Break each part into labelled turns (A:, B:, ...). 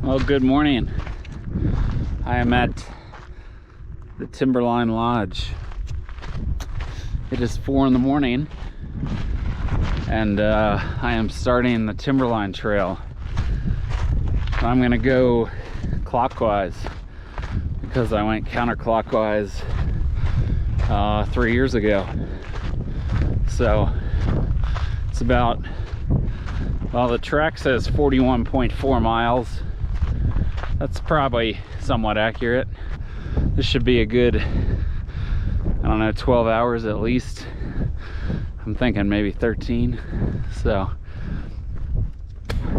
A: Well, good morning. I am at the Timberline Lodge. It is 4 in the morning and I am starting the Timberline Trail. I'm gonna go clockwise because I went counterclockwise 3 years ago. So it's about, well, the track says 41.4 miles. That's probably somewhat accurate. This should be a good, I don't know, 12 hours at least. I'm thinking maybe 13. So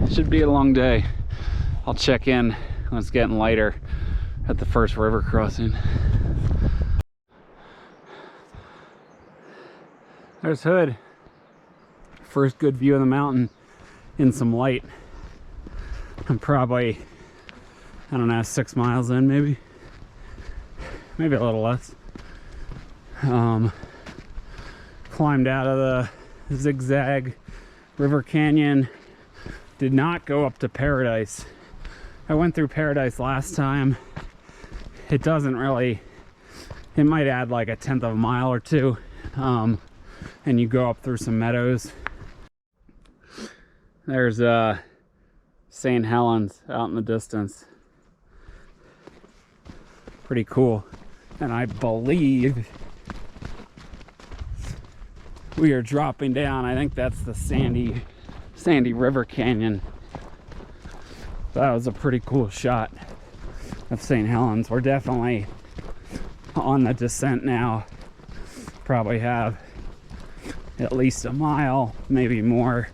A: it should be a long day. I'll check in when it's getting lighter at the first river crossing. There's Hood. First good view of the mountain in some light. I'm probably, I don't know, 6 miles in, maybe a little less. Climbed out of the Zigzag river canyon. Did not go up to Paradise. I went through Paradise last time. It doesn't really, it might add like 1/10 of a mile or two, and you go up through some meadows. There's St. Helens out in the distance. Pretty cool. And I believe we are dropping down. I think that's the sandy river canyon. That was a pretty cool shot of St. Helens. We're definitely on the descent now. Probably have at least a mile, maybe more,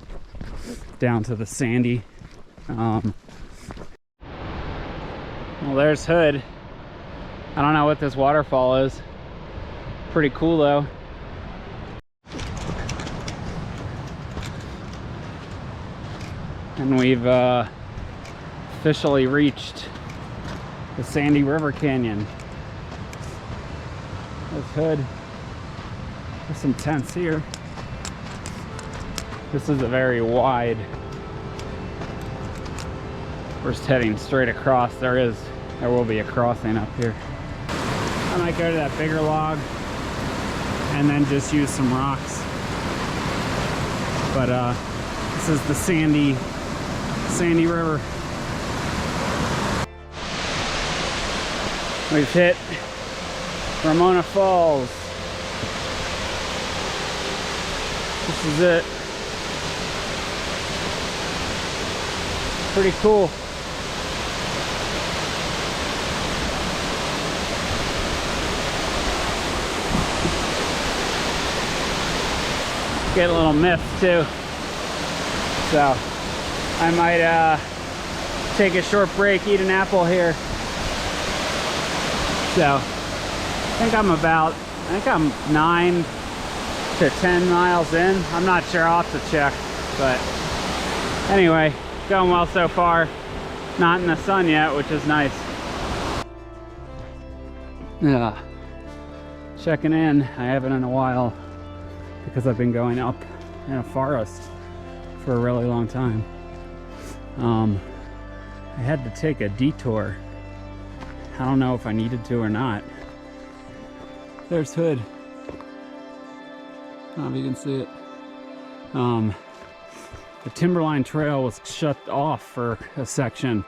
A: down to the sandy. Well, there's Hood. I don't know what this waterfall is. Pretty cool though. And we've officially reached the Sandy River Canyon. There's Hood. There's some tents here. This is a very wide. We're just heading straight across. There will be a crossing up here. I might go to that bigger log and then just use some rocks. But this is the sandy river. We've hit Ramona Falls. This is it. Pretty cool. Get a little mist too. So I might take a short break, eat an apple here. So I think I'm 9 to 10 miles in. I'm not sure, I'll have to check. But anyway, going well so far. Not in the sun yet, which is nice. Yeah. Checking in. I haven't in a while because I've been going up in a forest for a really long time. I had to take a detour. I don't know if I needed to or not. There's Hood. I don't know if you can see it. The Timberline Trail was shut off for a section.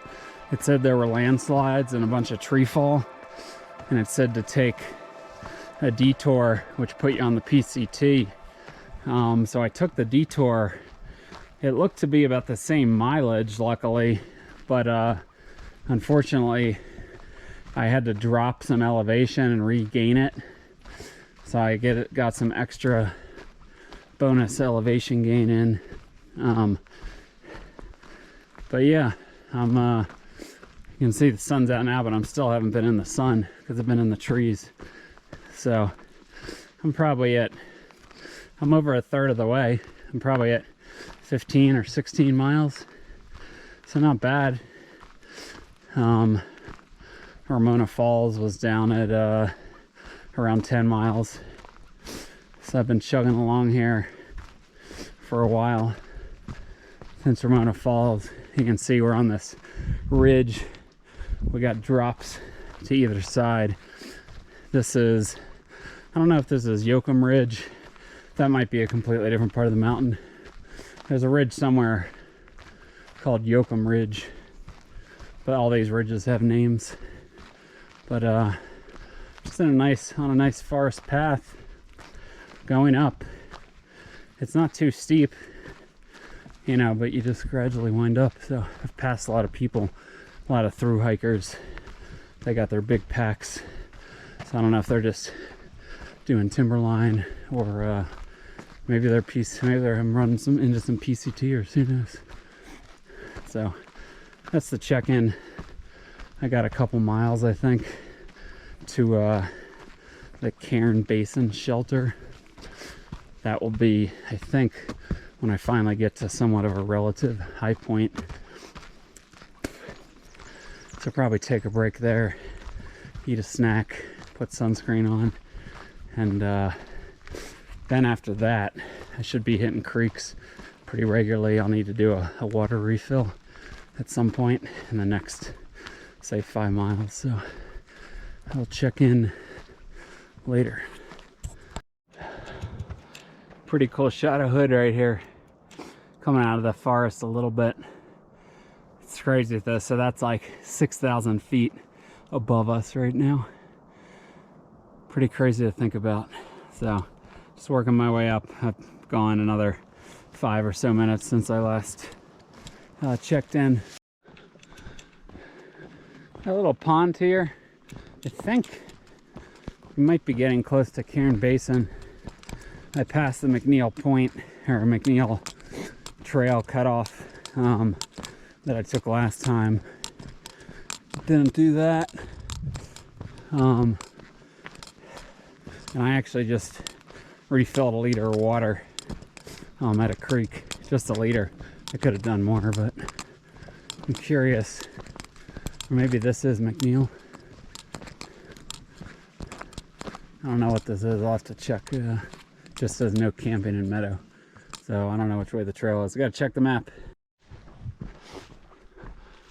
A: It said there were landslides and a bunch of tree fall, and it said to take a detour which put you on the PCT. So I took the detour. It looked to be about the same mileage, luckily, but unfortunately I had to drop some elevation and regain it. So I got some extra bonus elevation gain in. But yeah, you can see the sun's out now, but I still haven't been in the sun because I've been in the trees. So I'm probably I'm over 1/3 of the way. I'm probably at 15 or 16 miles. So not bad. Ramona Falls was down at around 10 miles. So I've been chugging along here for a while since Ramona Falls. You can see we're on this ridge. We got drops to either side. This is, I don't know if this is Yoakum Ridge. That might be a completely different part of the mountain. There's a ridge somewhere called Yoakum Ridge, but all these ridges have names. But just on a nice forest path going up. It's not too steep, you know, but you just gradually wind up. So I've passed a lot of people, a lot of through hikers. They got their big packs, so I don't know if they're just doing Timberline or maybe they're running into some PCT, or who knows. So that's the check-in. I got a couple miles, I think, to the Cairn Basin shelter. That will be, I think, when I finally get to somewhat of a relative high point. So probably take a break there, eat a snack, put sunscreen on, and then after that I should be hitting creeks pretty regularly. I'll need to do a water refill at some point in the next, say, 5 miles. So I'll check in later. Pretty cool shot of Hood right here, coming out of the forest a little bit. It's crazy though. So that's like 6,000 feet above us right now. Pretty crazy to think about. So just working my way up. I've gone another 5 or so minutes since I last checked in. A little pond here. I think we might be getting close to Cairn Basin. I passed the McNeil Point, or McNeil Trail cutoff that I took last time. Didn't do that. And I actually just refilled a liter of water at a creek. Just a liter. I could have done more, but I'm curious. Or maybe this is McNeil. I don't know what this is. I'll have to check. Just says no camping in meadow. So I don't know which way the trail is. I gotta check the map.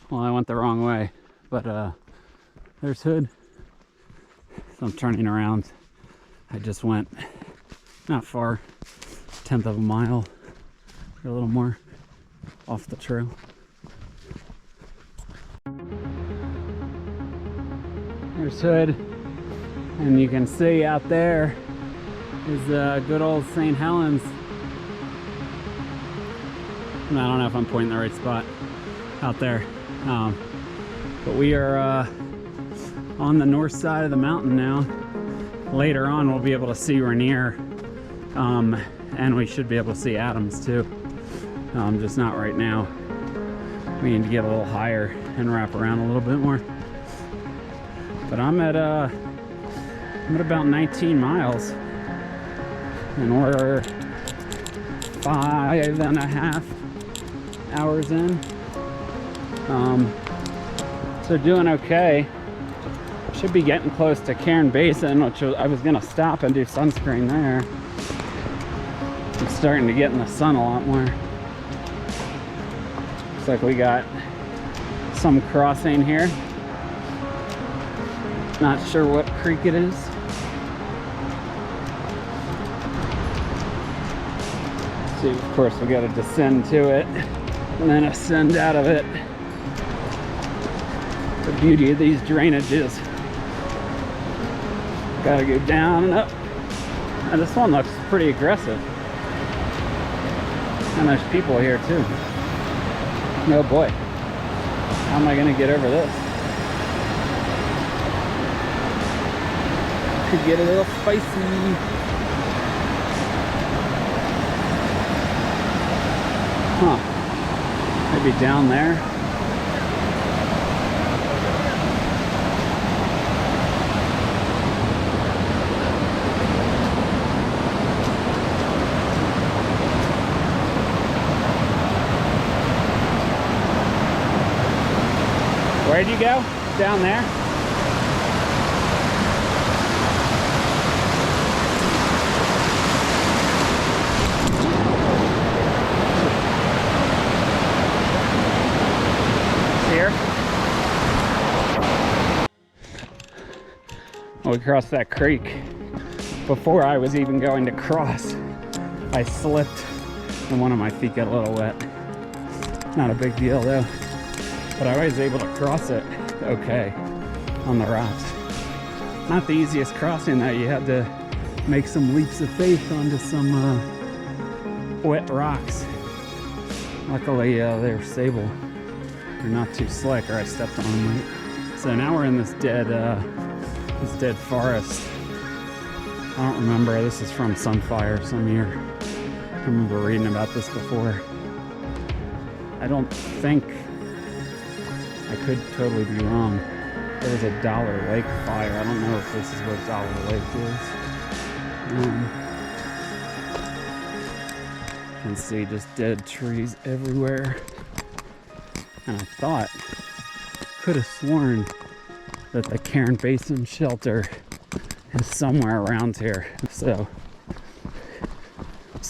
A: Well, I went the wrong way, but there's Hood. So I'm turning around. I just went not far, 1/10 of a mile, or a little more, off the trail. There's Hood, and you can see out there is good old St. Helens. And I don't know if I'm pointing the right spot out there, but we are on the north side of the mountain now. Later on we'll be able to see Rainier, and we should be able to see Adams too, just not right now. We need to get a little higher and wrap around a little bit more. But I'm at about 19 miles. And we're 5.5 hours in. So doing okay. Should be getting close to Cairn Basin, which I was gonna stop and do sunscreen there. I'm starting to get in the sun a lot more. Looks like we got some crossing here. Not sure what creek it is. See, of course we got to descend to it and then ascend out of it. The beauty of these drainages. Got to go down and up. And this one looks pretty aggressive. And there's people here too. Oh boy. How am I going to get over this? Could get a little spicy. Huh. Maybe down there. Where'd you go? Down there? we crossed that creek. Before I was even going to cross, I slipped and one of my feet got a little wet. Not a big deal though, but I was able to cross it okay on the rocks. Not the easiest crossing though. You had to make some leaps of faith onto some wet rocks. Luckily they're stable. They're not too slick, or I stepped on them right. So now we're in this dead forest. I don't remember, this is from Sunfire some year. I remember reading about this before. I don't think, I could totally be wrong. There was a Dollar Lake fire. I don't know if this is where Dollar Lake is. You can see just dead trees everywhere. And I could have sworn that the Cairn Basin shelter is somewhere around here. So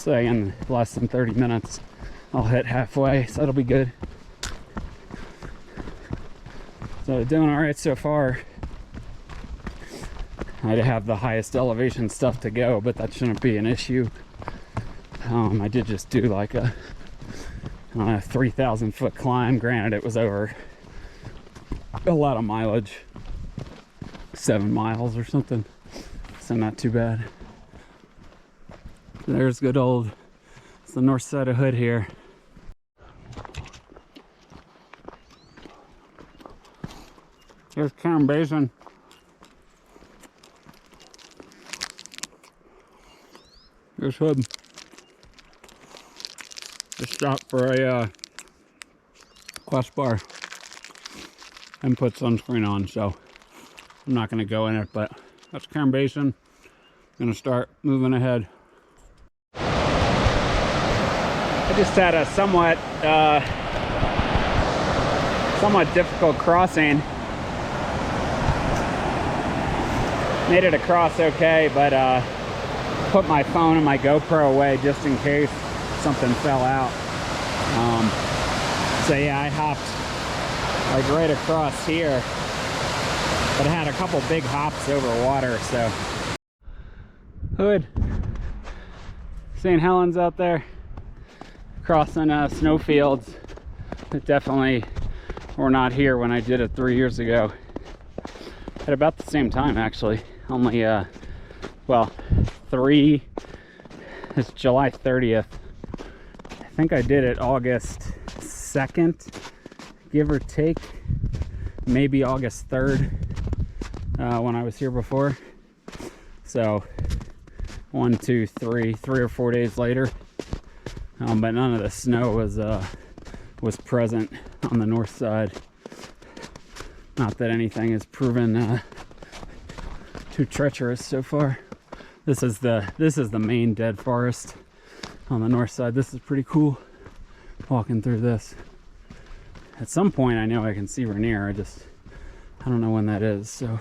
A: in less than 30 minutes, I'll hit halfway, so that'll be good. So doing all right so far. I have the highest elevation stuff to go, but that shouldn't be an issue. I did just do like a 3,000 foot climb. Granted, it was over a lot of mileage, 7 miles or something, so not too bad. There's good old, it's the north side of Hood here. Here's Cairn Basin. Here's Hood. Just stopped for a quest bar and put sunscreen on, so I'm not going to go in it, but that's Cairn Basin. Going to start moving ahead. I just had a somewhat difficult crossing. Made it across okay, but put my phone and my GoPro away just in case something fell out. So yeah, I hopped like right across here, but I had a couple big hops over water. So Hood, St. Helens out there, crossing snowfields that definitely were not here when I did it 3 years ago. At about the same time, actually. Only well, it's July 30th. I think I did it August 2nd, give or take, maybe August 3rd, when I was here before. So 1, 2, 3 or 4 days later. But none of the snow was present on the north side. Not that anything has proven too treacherous so far. This is the main dead forest on the north side. This is pretty cool, walking through this. At some point I know I can see Rainier, I don't know when that is. So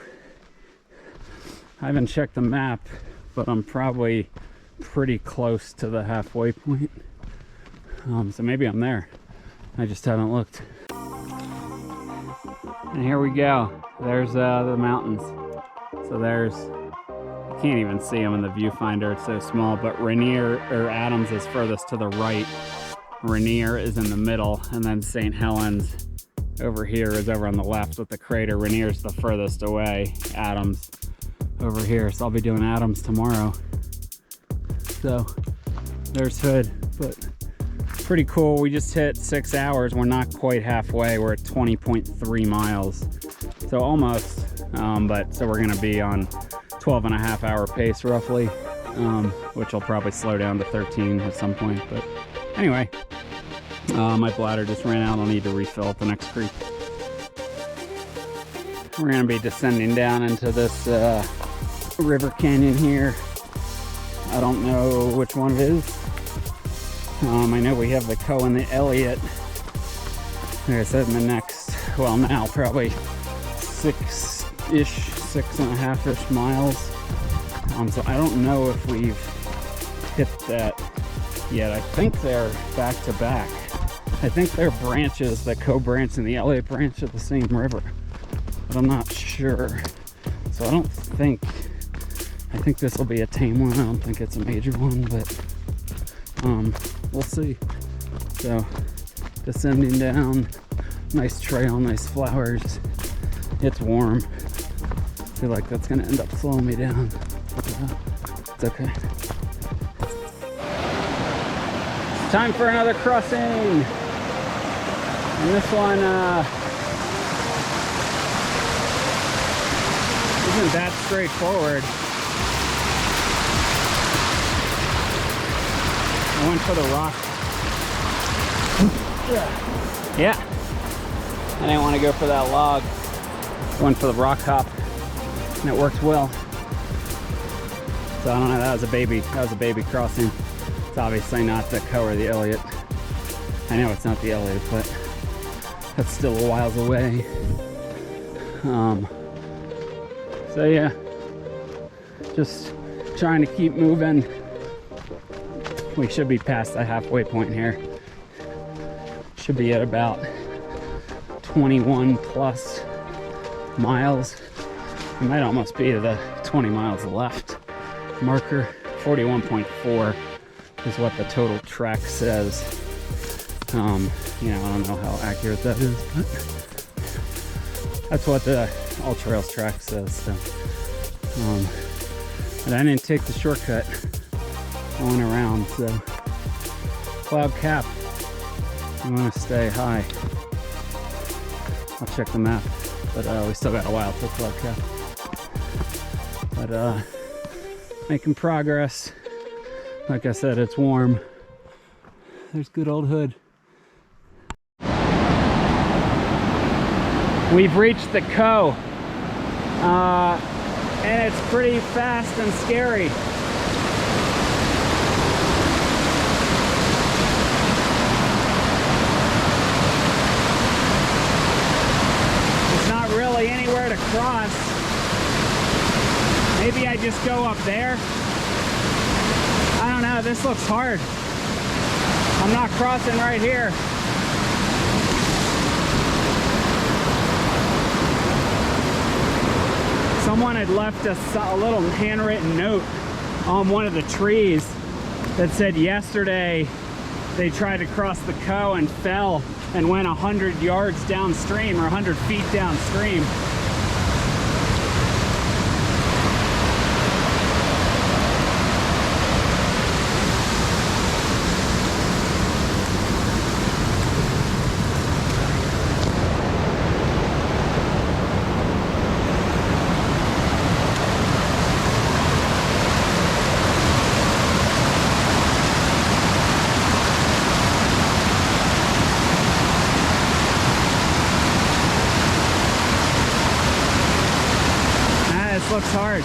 A: I haven't checked the map, but I'm probably pretty close to the halfway point. So maybe I'm there, I just haven't looked. And here we go. There's the mountains. So there's, you can't even see them in the viewfinder, it's so small, but Rainier, or Adams, is furthest to the right. Rainier is in the middle, and then St. Helens over here is over on the left with the crater. Rainier's the furthest away, Adams over here. So I'll be doing Adams tomorrow. So there's Hood, but pretty cool. We just hit 6 hours. We're not quite halfway. We're at 20.3 miles. So almost, but so we're gonna be on 12.5 hour pace roughly, which will probably slow down to 13 at some point. But anyway, my bladder just ran out. I'll need to refill at the next creek. We're gonna be descending down into this river canyon here. I don't know which one it is. I know we have the Co and the Eliot. Like I said, in the next, well now probably 6.5-ish miles. So I don't know if we've hit that yet. I think they're back to back. I think they're branches, the Co branch and the Eliot branch of the same river, but I'm not sure. So I think this will be a tame one. I don't think it's a major one, but we'll see. So descending down, nice trail, nice flowers. It's warm. I feel like that's gonna end up slowing me down. It's okay. It's time for another crossing. And this one isn't that straightforward. I went for the rock. Yeah. I didn't want to go for that log. Went for the rock hop, and it worked well. So I don't know, that was a baby crossing. It's obviously not the Co or the Eliot. I know it's not the Eliot, but that's still a whiles away. So yeah, just trying to keep moving. We should be past the halfway point here. Should be at about 21 plus miles. We might almost be to the 20 miles left marker. 41.4 is what the total track says. You know, I don't know how accurate that is, but that's what the All Trails track says. So, but I didn't take the shortcut going around. So, cloud cap. I'm gonna stay high. I'll check the map, but we still got a while till cloud cap. But making progress. Like I said, it's warm. There's good old Hood. We've reached the Co, and it's pretty fast and scary. There's not really anywhere to cross. Maybe I just go up there. I don't know, this looks hard. I'm not crossing right here. Someone had left us a little handwritten note on one of the trees that said yesterday they tried to cross the Co and fell and went 100 yards downstream or 100 feet downstream. Looks hard.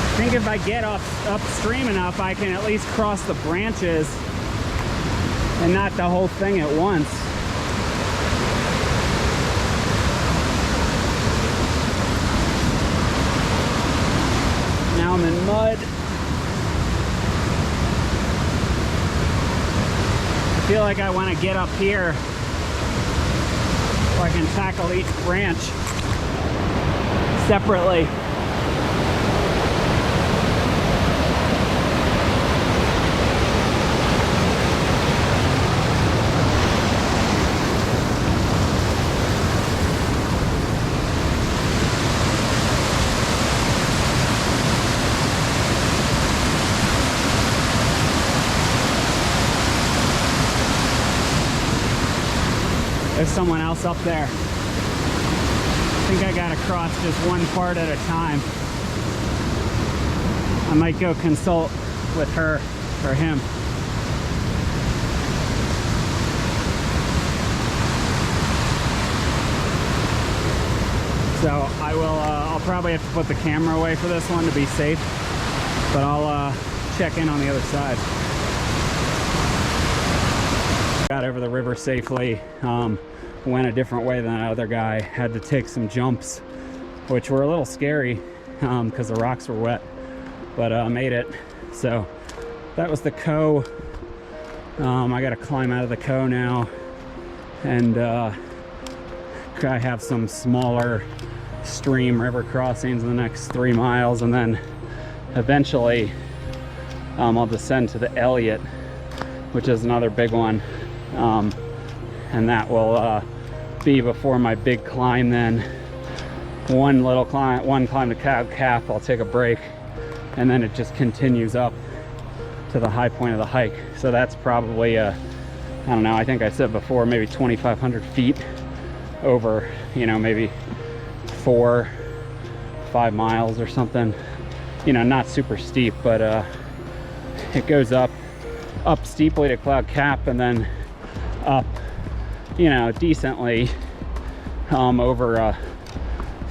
A: I think if I get upstream enough, I can at least cross the branches and not the whole thing at once. Now I'm in mud. I feel like I want to get up here so I can tackle each branch separately. There's someone else up there. I think I gotta cross just one part at a time. I might go consult with her or him. So I will, I'll probably have to put the camera away for this one to be safe, but I'll check in on the other side. Got over the river safely. Went a different way than the other guy. Had to take some jumps, which were a little scary because the rocks were wet, but made it. So that was the Co. I got to climb out of the Co now. and I have some smaller stream river crossings in the next 3 miles, and then eventually I'll descend to the Eliot, which is another big one, and that will be before my big climb. Then one climb to Cloud Cap, I'll take a break, and then it just continues up to the high point of the hike. So that's probably I don't know, I think I said before, maybe 2,500 feet over, you know, maybe 4-5 miles or something. You know, not super steep, but it goes up steeply to Cloud Cap, and then up, you know, decently over a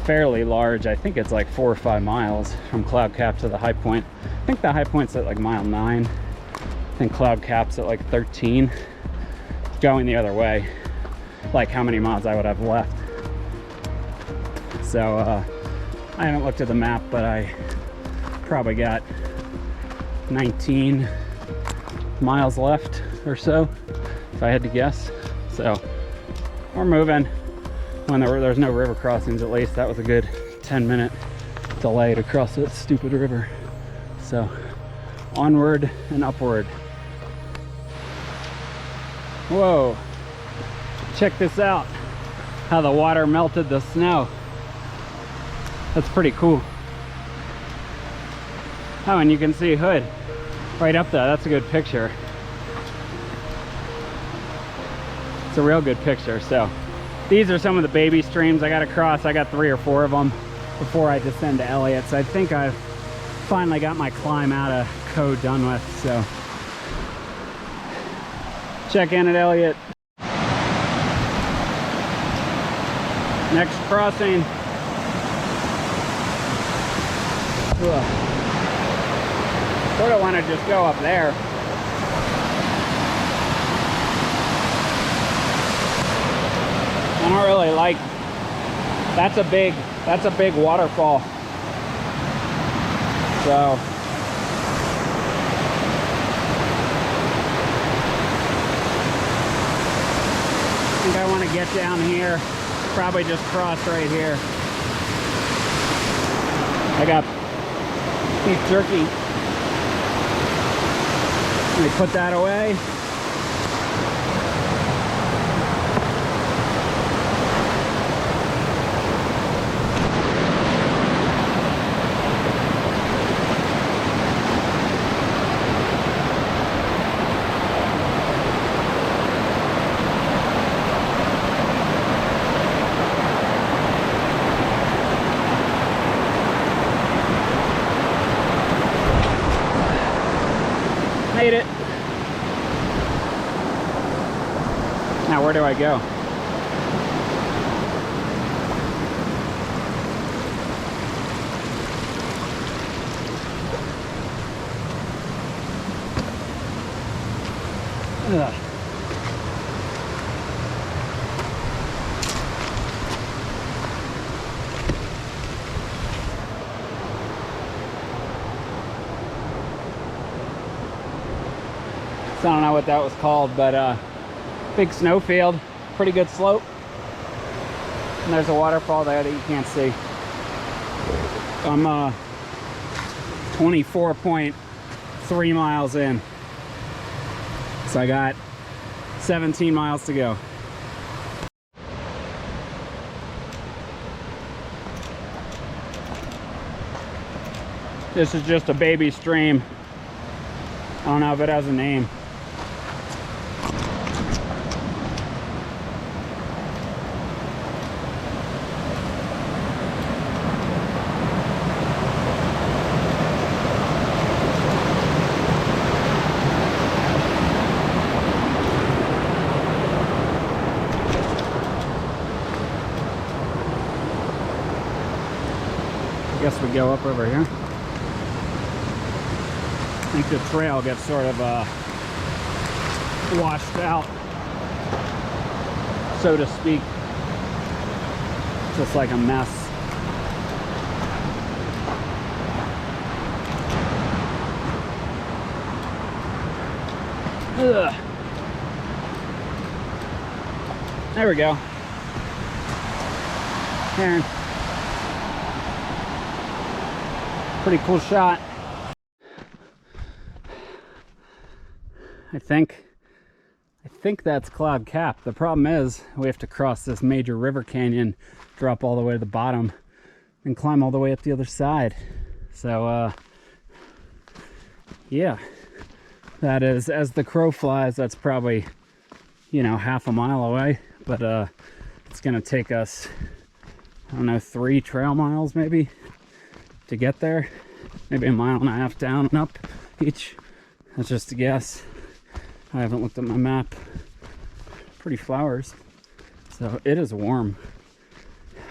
A: fairly large, I think it's like 4 or 5 miles from Cloud Cap to the high point. I think the high point's at like mile 9. I think Cloud Cap's at like 13. Going the other way, like how many miles I would have left. So I haven't looked at the map, but I probably got 19 miles left or so, if I had to guess. So we're moving. When there's no river crossings, at least. That was a good 10-minute delay to cross that stupid river. So onward and upward. Whoa, check this out, how the water melted the snow. That's pretty cool. Oh, and you can see Hood right up there. That's a good picture. It's a real good picture. So these are some of the baby streams I got to cross. I got 3 or 4 of them before I descend to Eliot. So I think I've finally got my climb out of code done with. So check in at Eliot. Next crossing. Sort of want to just go up there. I don't really like. That's a big waterfall. So I think I want to get down here, probably just cross right here. I got beef jerky. Let me put that away. Made it. Now where do I go? Ugh. So I don't know what that was called, but big snowfield, pretty good slope. And there's a waterfall there that you can't see. I'm 24.3 miles in. So I got 17 miles to go. This is just a baby stream. I don't know if it has a name. I guess we go up over here. I think the trail gets sort of washed out, so to speak. Just like a mess. Ugh. There we go. Aaron. Pretty cool shot. I think that's Cloud Cap. The problem is we have to cross this major river canyon, drop all the way to the bottom, and climb all the way up the other side. So yeah, that is, as the crow flies, that's probably, you know, half a mile away, but it's gonna take us, I don't know, 3 trail miles maybe to get there. Maybe a mile and a half down and up each. That's just a guess. I haven't looked at my map. Pretty flowers. So it is warm.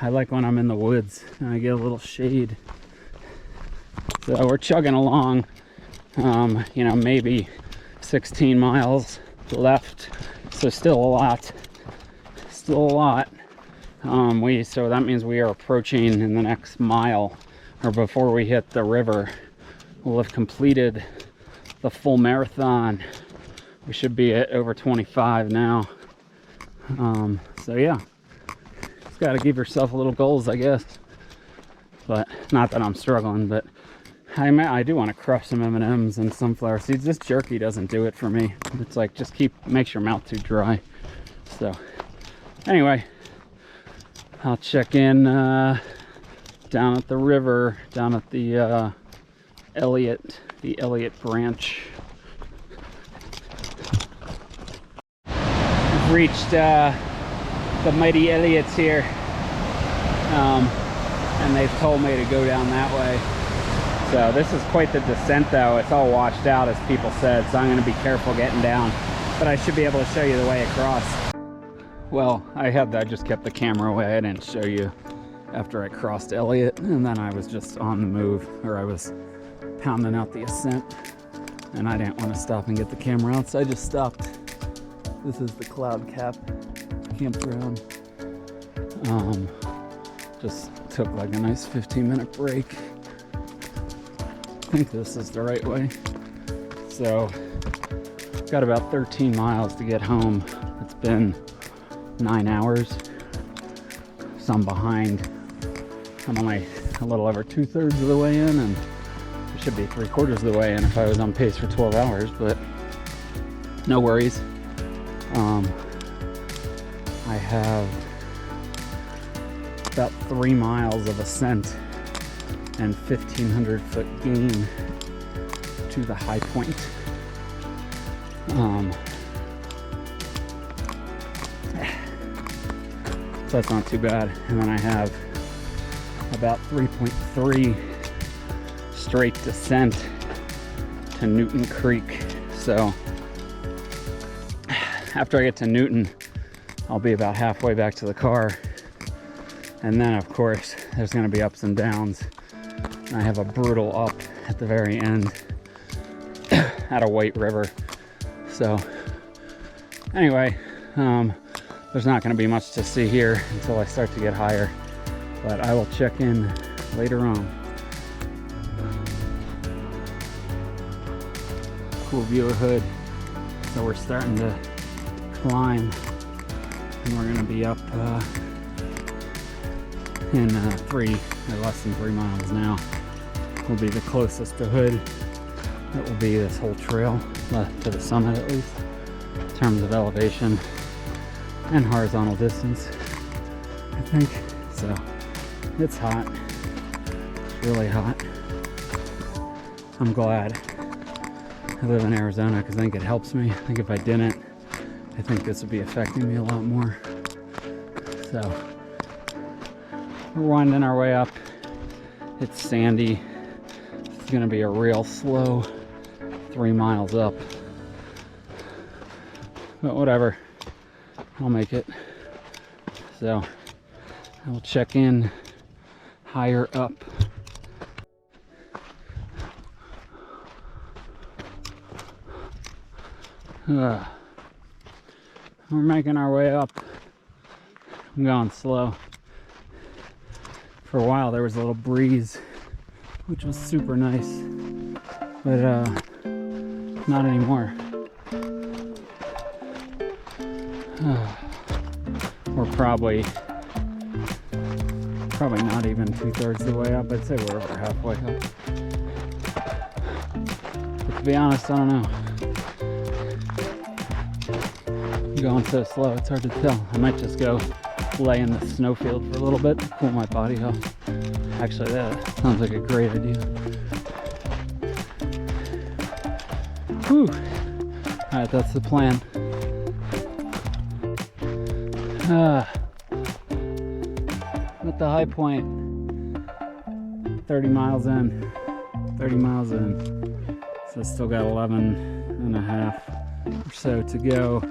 A: I like when I'm in the woods and I get a little shade. So we're chugging along. You know, maybe 16 miles left. So still a lot. Still a lot. So that means we are approaching in the next mile, or before we hit the river, we'll have completed the full marathon. We should be at over 25 now. So yeah, just got to give yourself a little goals, I guess. But not that I'm struggling, but I do want to crush some M&Ms and sunflower seeds. This jerky doesn't do it for me. It's like, just makes your mouth too dry. So anyway, I'll check in down at the river, down at the Eliot branch. We've reached the mighty Eliot's here, and they've told me to go down that way. So this is quite the descent though. It's all washed out, as people said, so I'm going to be careful getting down, but I should be able to show you the way across. Well, I just kept the camera away. I didn't show you after I crossed Eliot, and then I was just on the move, or I was pounding out the ascent, and I didn't want to stop and get the camera out, so I just stopped. This is the Cloud Cap campground. Just took like a nice 15-minute break. I think this is the right way. So got about 13 miles to get home. It's been 9 hours, so I'm behind. I'm only a little over 2/3 of the way in, and I should be 3/4 of the way in if I was on pace for 12 hours, but no worries. I have about 3 miles of ascent and 1,500 foot gain to the high point. So that's not too bad. And then I have about 3.3 straight descent to Newton Creek. So after I get to Newton, I'll be about halfway back to the car. And then of course, there's gonna be ups and downs. And I have a brutal up at the very end at a White River. So anyway, there's not going to be much to see here until I start to get higher, but I will check in later on. Cool view of Hood. So we're starting to climb, and we're going to be up in less than 3 miles now. Will be the closest to Hood. It will be this whole trail, to the summit at least, in terms of elevation and horizontal distance, I think. So it's hot. It's really hot. I'm glad I live in Arizona because I think it helps me. I think if I didn't, I think this would be affecting me a lot more. So we're winding our way up. It's sandy. It's gonna be a real slow 3 miles up, but whatever, I'll make it. So I'll check in higher up. We're making our way up. I'm going slow. For a while there was a little breeze, which was super nice, but not anymore. we're probably not even 2/3 of the way up. I'd say we're over halfway up. But to be honest, I don't know. I'm going so slow, it's hard to tell. I might just go lay in the snowfield for a little bit to cool my body off. Actually, that sounds like a great idea. Whew. Alright, that's the plan. At the high point, 30 miles in. So still got 11 and a half or so to go.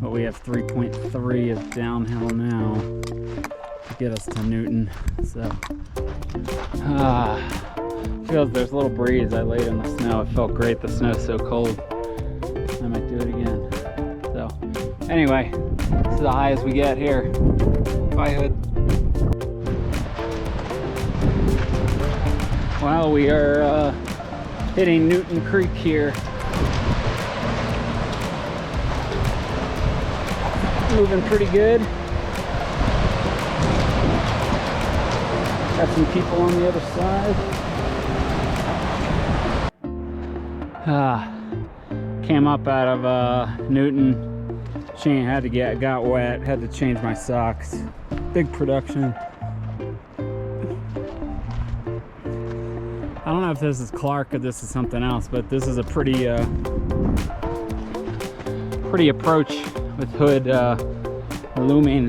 A: But we have 3.3 of downhill now to get us to Newton. So, feels there's a little breeze. I laid in the snow. It felt great. The snow's so cold. I might do it again. So, anyway, this is the high as we get here. Bye, Hood. Well, we are hitting Newton Creek here. Moving pretty good. Got some people on the other side. Came up out of Newton. Got wet. Had to change my socks. Big production. I don't know if this is Clark or this is something else, but this is a pretty approach with Hood looming.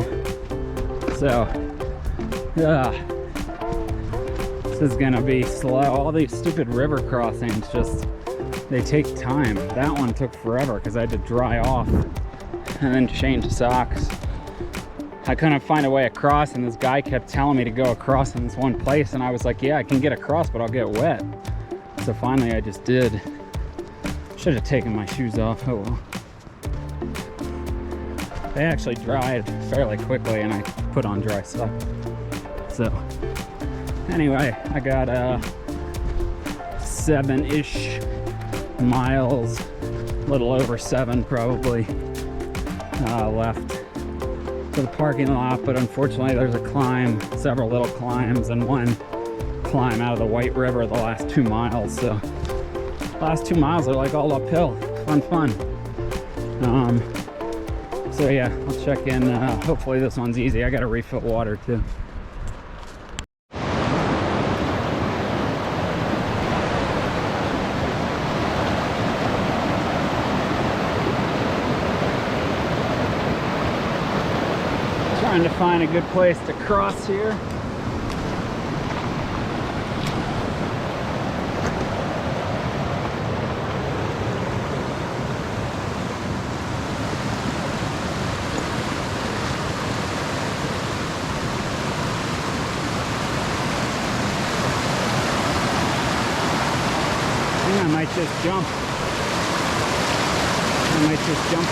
A: So this is gonna be slow. All these stupid river crossings, just they take time. That one took forever because I had to dry off and then change socks. I couldn't find a way across, and this guy kept telling me to go across in this one place, and I was like, yeah, I can get across, but I'll get wet. So finally I just did. Should have taken my shoes off. Oh well. They actually dried fairly quickly, and I put on dry socks. So anyway, I got 7-ish miles, a little over 7 probably, left to the parking lot. But unfortunately there's a climb, several little climbs, and one climb out of the White River the last 2 miles. So last 2 miles are like all uphill. Fun. So yeah, I'll check in. Hopefully this one's easy. I gotta refill water too. Trying to find a good place to cross here. I might just jump.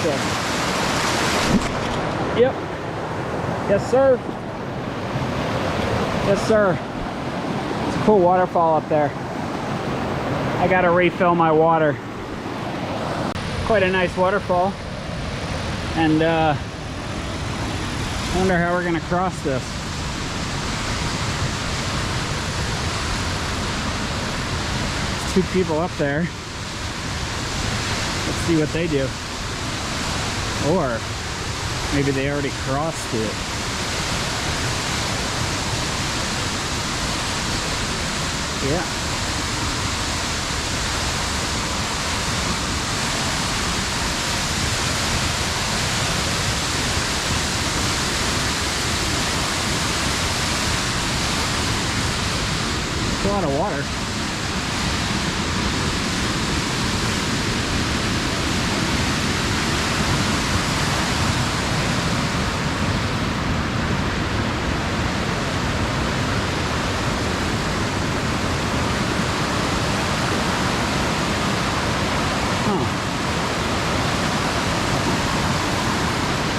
A: There. Yep. Yes, sir. Yes, sir. It's a cool waterfall up there. I gotta refill my water. Quite a nice waterfall. And I wonder how we're gonna cross this. There's 2 people up there. Let's see what they do. Or maybe they already crossed it. Yeah. It's a lot of water.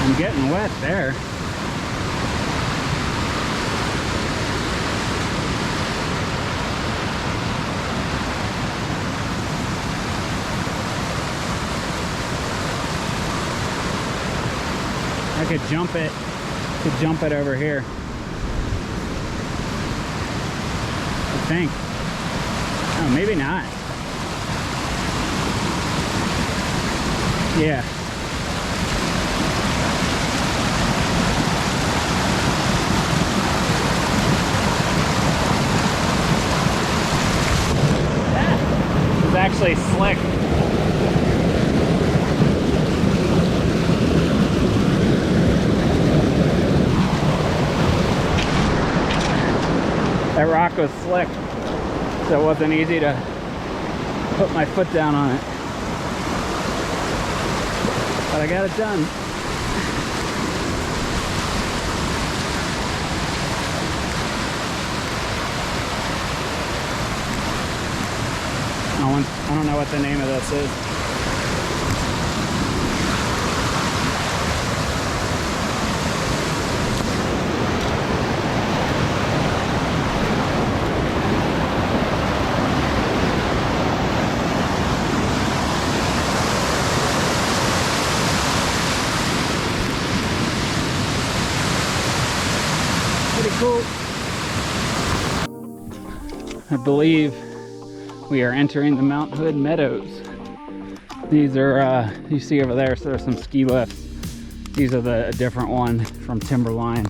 A: I'm getting wet there. I could jump it to jump it over here. I think. Oh, maybe not. Yeah. It's actually slick. That rock was slick, so it wasn't easy to put my foot down on it. But I got it done. I don't know what the name of this is. Pretty cool. I believe we are entering the Mount Hood Meadows. These are, you see over there, so there's some ski lifts. These are a different one from Timberline,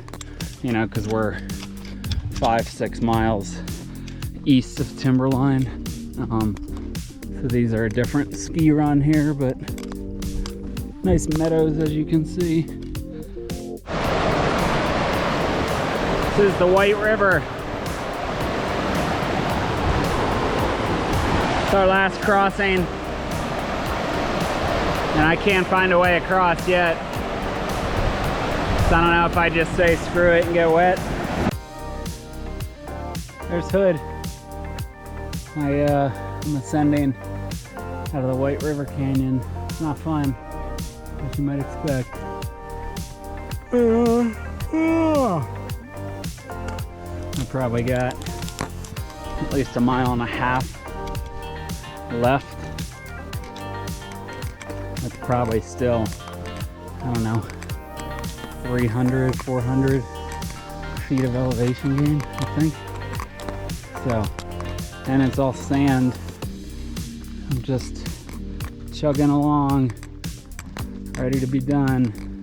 A: you know, because we're 5-6 miles east of Timberline. So these are a different ski run here, but nice meadows as you can see. This is the White River. It's our last crossing, and I can't find a way across yet. So I don't know if I just say screw it and get wet. There's Hood. I'm ascending out of the White River Canyon. It's not fun, as you might expect. I probably got at least 1.5 miles left. That's probably still, I don't know, 300, 400 feet of elevation gain, I think. So, and it's all sand. I'm just chugging along, ready to be done.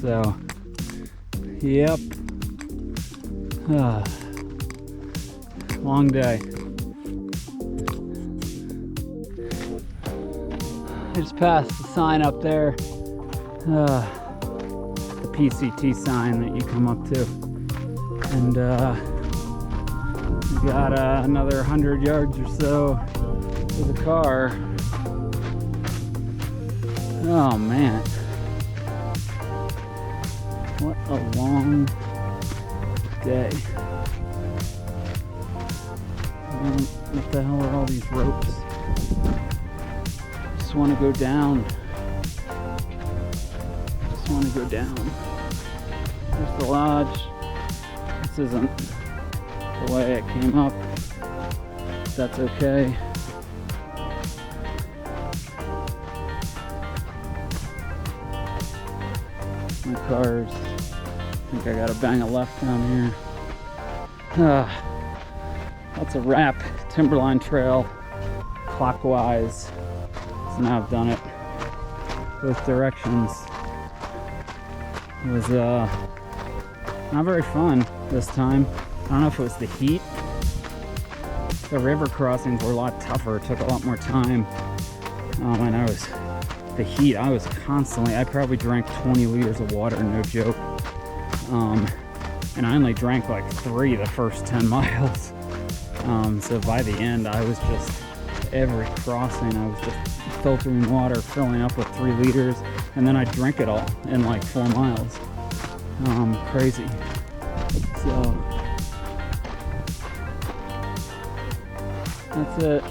A: So, yep. Long day. I just passed the sign up there, the PCT sign that you come up to, and we got another 100 yards or so to the car. Oh man, what a long day. What the hell are all these ropes? Just want to go down. Just want to go down. There's the lodge. This isn't the way it came up. That's okay. My car's, I think I gotta bang a left down here. That's a wrap. Timberline Trail, clockwise. So now I've done it both directions. It was not very fun this time. I don't know if it was the heat. The river crossings were a lot tougher. It took a lot more time. And the heat, I was constantly, I probably drank 20 liters of water, no joke. And I only drank like 3 the first 10 miles. So by the end, I was just, every crossing, I was just filtering water, filling up with 3 liters, and then I drank it all in like 4 miles. Crazy. So, that's it.